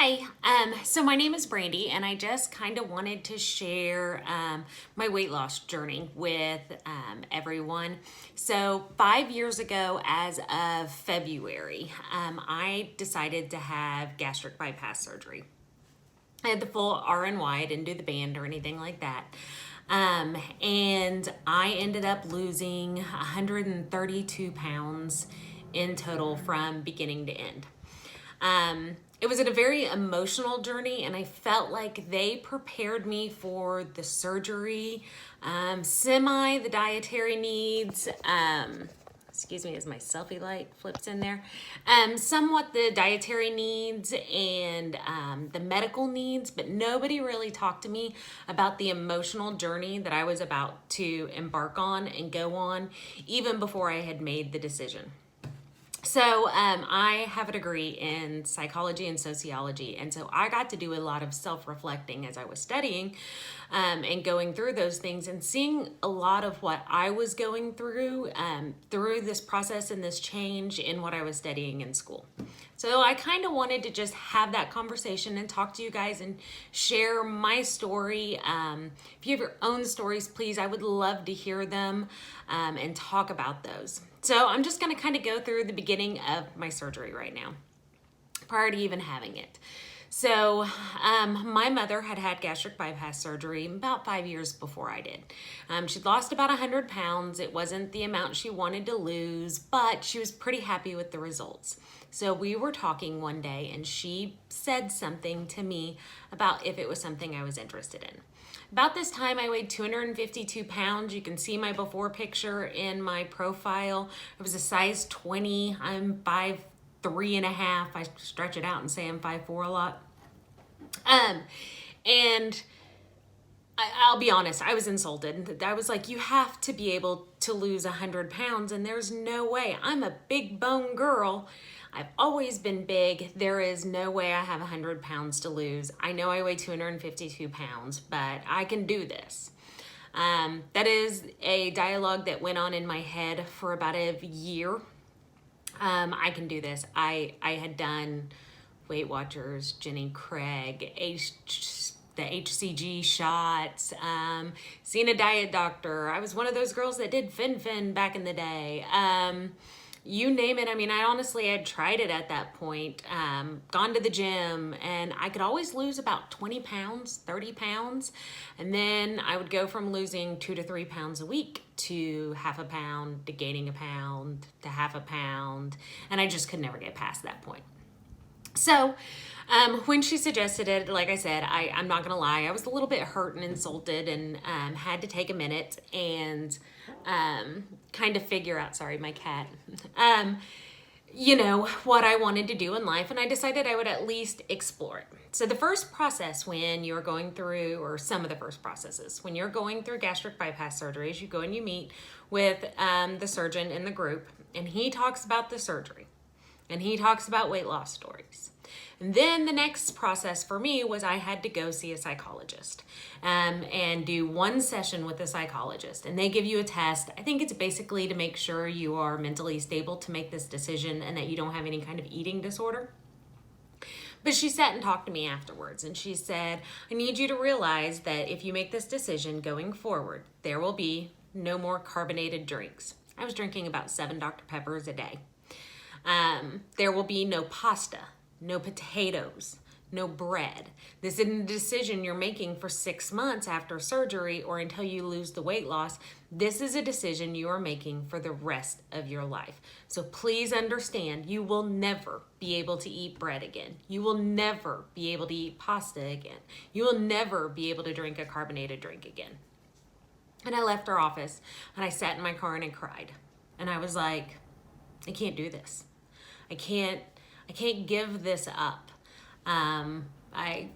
Hi, so my name is Brandy, and I just kind of wanted to share my weight loss journey with everyone. So, 5 years ago, as of February, I decided to have gastric bypass surgery. I had the full RNY, I didn't do the band or anything like that. And I ended up losing 132 pounds in total from beginning to end. It was a very emotional journey, and I felt like they prepared me for the surgery, the dietary needs, excuse me as my selfie light flips in there, somewhat the dietary needs and the medical needs, but nobody really talked to me about the emotional journey that I was about to embark on and go on, even before I had made the decision. So I have a degree in psychology and sociology, and so I got to do a lot of self-reflecting as I was studying and going through those things and seeing a lot of what I was going through this process and this change in what I was studying in school. So I kind of wanted to just have that conversation and talk to you guys and share my story. If you have your own stories, please, I would love to hear them and talk about those. So I'm just going to kind of go through the beginning of my surgery right now, prior to even having it. So my mother had had gastric bypass surgery about 5 years before I did. She'd lost about 100 pounds. It wasn't the amount she wanted to lose, but she was pretty happy with the results. So we were talking one day, and she said something to me about if it was something I was interested in. About this time, I weighed 252 pounds. You can see my before picture in my profile. I was a size 20. I'm 5'3.5". I stretch it out and say I'm 5'4" a lot. And I'll be honest, I was insulted. I was like, you have to be able to lose 100 pounds, and there's no way. I'm a big bone girl. I've always been big. There is no way I have 100 pounds to lose. I know I weigh 252 pounds, but I can do this. That is a dialogue that went on in my head for about a year. I can do this. I had done Weight Watchers, Jenny Craig, the HCG shots, seen a diet doctor. I was one of those girls that did Fin back in the day. You name it. I mean, I honestly had tried it at that point, gone to the gym, and I could always lose about 20 pounds, 30 pounds. And then I would go from losing 2 to 3 pounds a week to half a pound, to gaining a pound, to half a pound. And I just could never get past that point. So when she suggested it, like I said, I'm not going to lie, I was a little bit hurt and insulted and had to take a minute and kind of figure out, sorry, my cat, what I wanted to do in life. And I decided I would at least explore it. So the first process when you're going through, or some of the first processes, when you're going through gastric bypass surgery is you go and you meet with the surgeon in the group, and he talks about the surgery. And he talks about weight loss stories. And then the next process for me was I had to go see a psychologist and do one session with a psychologist. And they give you a test. I think it's basically to make sure you are mentally stable to make this decision and that you don't have any kind of eating disorder. But she sat and talked to me afterwards, and she said, I need you to realize that if you make this decision going forward, there will be no more carbonated drinks. I was drinking about 7 Dr. Peppers a day. There will be no pasta, no potatoes, no bread. This isn't a decision you're making for 6 months after surgery or until you lose the weight loss. This is a decision you are making for the rest of your life. So please understand, you will never be able to eat bread again. You will never be able to eat pasta again. You will never be able to drink a carbonated drink again. And I left her office and I sat in my car and I cried. And I was like, I can't do this. I can't give this up.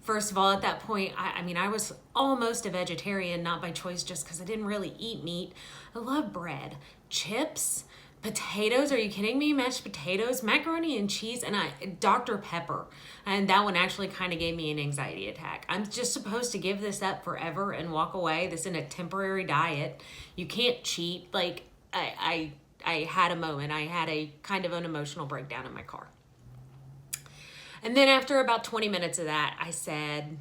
First of all, at that point, I was almost a vegetarian, not by choice, just because I didn't really eat meat. I love bread, chips, potatoes. Are you kidding me? Mashed potatoes, macaroni and cheese, and Dr. Pepper. And that one actually kind of gave me an anxiety attack. I'm just supposed to give this up forever and walk away. This is a temporary diet. You can't cheat. Like, I had a moment. I had a kind of an emotional breakdown in my car. And then after about 20 minutes of that, I said,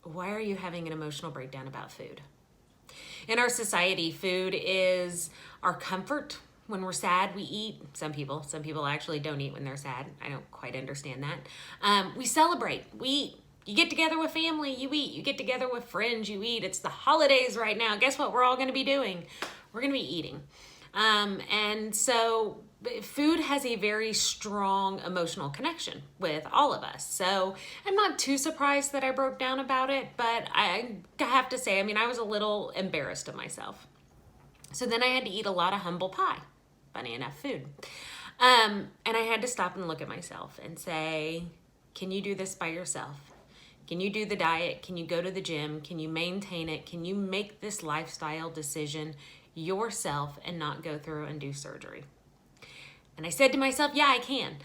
why are you having an emotional breakdown about food? In our society, food is our comfort. When we're sad, we eat. Some people actually don't eat when they're sad. I don't quite understand that. We celebrate, we eat. You get together with family, you eat. You get together with friends, you eat. It's the holidays right now. Guess what we're all going to be doing? We're going to be eating. And so food has a very strong emotional connection with all of us. So I'm not too surprised that I broke down about it, but I have to say, I was a little embarrassed of myself. So then I had to eat a lot of humble pie, funny enough, food. And I had to stop and look at myself and say, can you do this by yourself? Can you do the diet? Can you go to the gym? Can you maintain it? Can you make this lifestyle decision yourself and not go through and do surgery? And I said to myself, yeah, I can.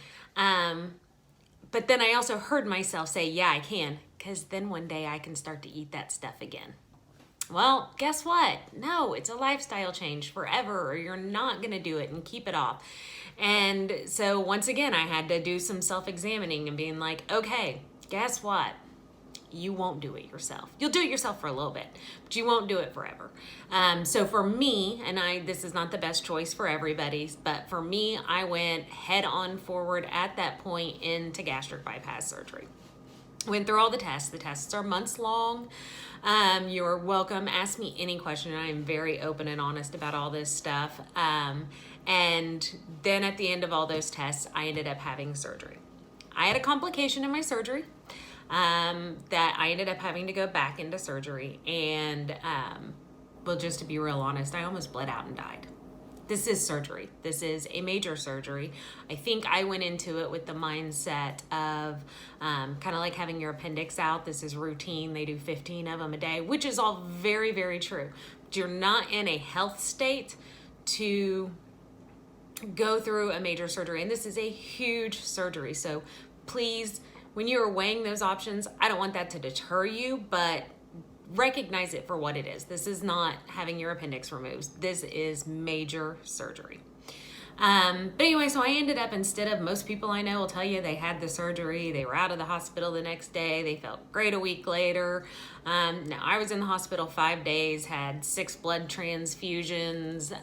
But then I also heard myself say, yeah, I can, because then one day I can start to eat that stuff again. Well, guess what? No, it's a lifestyle change forever, or you're not going to do it and keep it off. And so once again, I had to do some self-examining and being like, okay, guess what? You won't do it yourself. You'll do it yourself for a little bit, but you won't do it forever. So for me, and this is not the best choice for everybody, but for me, I went head on forward at that point into gastric bypass surgery. Went through all the tests. The tests are months long. You're welcome. Ask me any question. I am very open and honest about all this stuff. And then at the end of all those tests, I ended up having surgery. I had a complication in my surgery. That I ended up having to go back into surgery, and well, just to be real honest, I almost bled out and died. This is surgery. This is a major surgery. I think I went into it with the mindset of kind of like having your appendix out. This is routine. They do 15 of them a day, which is all very, very true. But you're not in a health state to go through a major surgery, and this is a huge surgery. So please, when you're weighing those options, I don't want that to deter you, but recognize it for what it is. This is not having your appendix removed. This is major surgery. But anyway, so I ended up, instead of, most people I know will tell you they had the surgery, they were out of the hospital the next day, they felt great a week later. No, I was in the hospital 5 days, had 6 blood transfusions.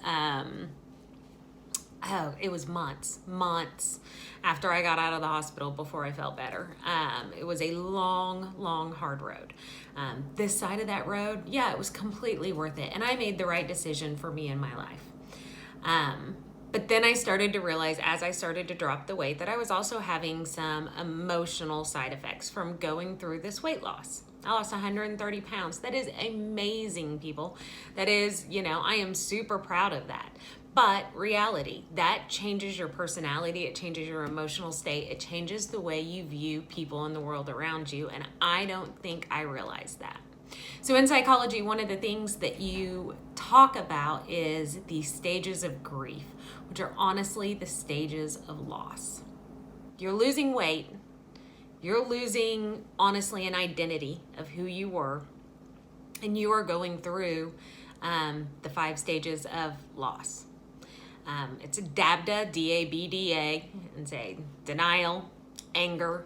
It was months after I got out of the hospital before I felt better. It was a long, hard road. This side of that road, yeah, it was completely worth it. And I made the right decision for me in my life. But then I started to realize, as I started to drop the weight, that I was also having some emotional side effects from going through this weight loss. I lost 130 pounds. That is amazing, people. That is, I am super proud of that. But reality, that changes your personality, it changes your emotional state, it changes the way you view people in the world around you, and I don't think I realized that. So in psychology, one of the things that you talk about is the stages of grief, which are honestly the stages of loss. You're losing weight, you're losing, honestly, an identity of who you were, and you are going through the 5 stages of loss. It's a DABDA, D-A-B-D-A, and say denial, anger,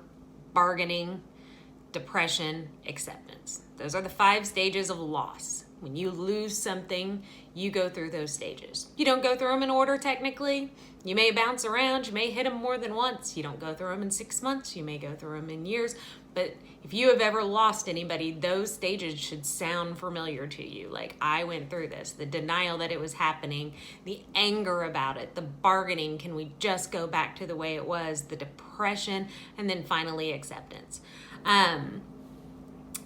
bargaining, depression, acceptance. Those are the 5 stages of loss. When you lose something, you go through those stages. You don't go through them in order, technically. You may bounce around. You may hit them more than once. You don't go through them in 6 months. You may go through them in years. But if you have ever lost anybody, those stages should sound familiar to you. Like, I went through this. The denial that it was happening, the anger about it, the bargaining, can we just go back to the way it was, the depression, and then finally acceptance.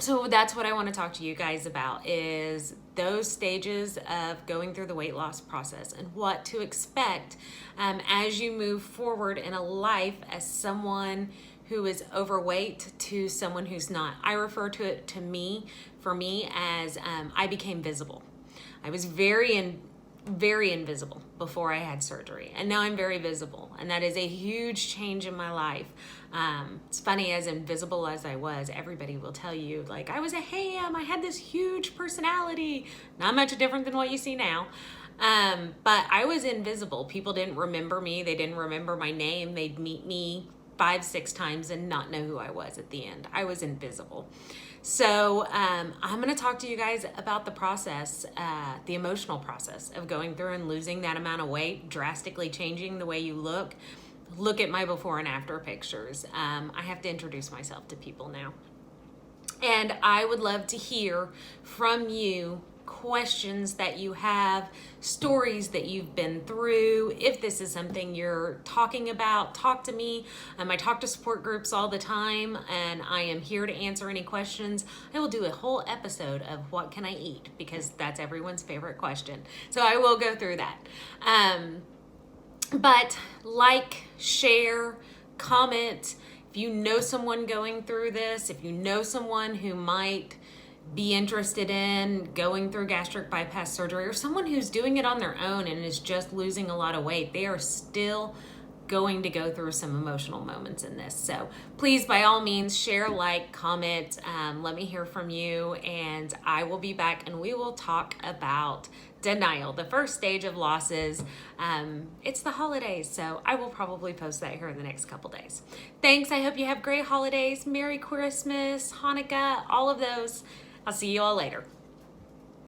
So that's what I want to talk to you guys about, is those stages of going through the weight loss process and what to expect as you move forward in a life as someone who is overweight to someone who's not. I refer to it for me as I became visible. I was very invisible before I had surgery, and now I'm very visible, and that is a huge change in my life. It's funny, as invisible as I was, everybody will tell you, like, I was a ham, I had this huge personality, not much different than what you see now. But I was invisible. People didn't remember me. They didn't remember my name. They'd meet me 5-6 times and not know who I was at the end. I was invisible. So I'm going to talk to you guys about the process, the emotional process of going through and losing that amount of weight, drastically changing the way you look. Look at my before and after pictures. I have to introduce myself to people now. And I would love to hear from you questions that you have, stories that you've been through. If this is something you're talking about, talk to me. I talk to support groups all the time, and I am here to answer any questions. I will do a whole episode of what can I eat, because that's everyone's favorite question. So I will go through that. But like, share, comment. If you know someone going through this, if you know someone who might be interested in going through gastric bypass surgery, or someone who's doing it on their own and is just losing a lot of weight, they are still going to go through some emotional moments in this. So please, by all means, share, like, comment, let me hear from you, and I will be back and we will talk about denial, the first stage of losses. It's the holidays, so I will probably post that here in the next couple days. Thanks. I hope you have great holidays. Merry Christmas, Hanukkah, all of those. I'll see you all later.